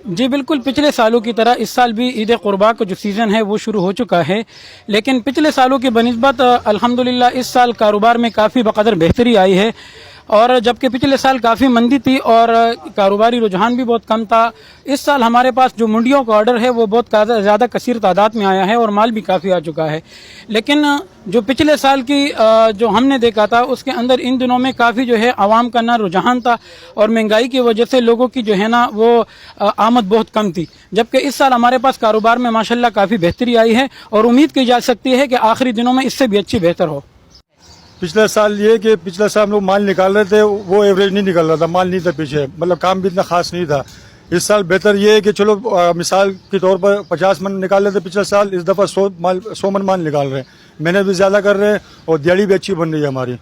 جی بالکل، پچھلے سالوں کی طرح اس سال بھی عید قربا کا جو سیزن ہے وہ شروع ہو چکا ہے، لیکن پچھلے سالوں کی بنسبت الحمدللہ اس سال کاروبار میں کافی بقدر بہتری آئی ہے، اور جبکہ پچھلے سال کافی مندی تھی اور کاروباری رجحان بھی بہت کم تھا، اس سال ہمارے پاس جو منڈیوں کا آرڈر ہے وہ بہت زیادہ کثیر تعداد میں آیا ہے اور مال بھی کافی آ چکا ہے۔ لیکن جو پچھلے سال کی جو ہم نے دیکھا تھا اس کے اندر ان دنوں میں کافی جو ہے عوام کا نہ رجحان تھا، اور مہنگائی کی وجہ سے لوگوں کی جو ہے نا وہ آمد بہت کم تھی، جبکہ اس سال ہمارے پاس کاروبار میں ماشاءاللہ کافی بہتری آئی ہے، اور امید کی جا سکتی ہے کہ آخری دنوں میں اس سے بھی اچھی بہتر ہو۔ پچھلا سال یہ کہ پچھلا سال ہم لوگ مال نکال رہے تھے، وہ ایوریج نہیں نکل رہا تھا، مال نہیں تھا پیچھے، مطلب کام بھی اتنا خاص نہیں تھا۔ اس سال بہتر یہ ہے کہ چلو مثال کے طور پر 50 من نکال رہے تھے پچھلا سال، اس دفعہ 100 من مال نکال رہے ہیں، محنت بھی زیادہ کر رہے ہیں اور دیہڑی بھی اچھی بن رہی ہے ہماری۔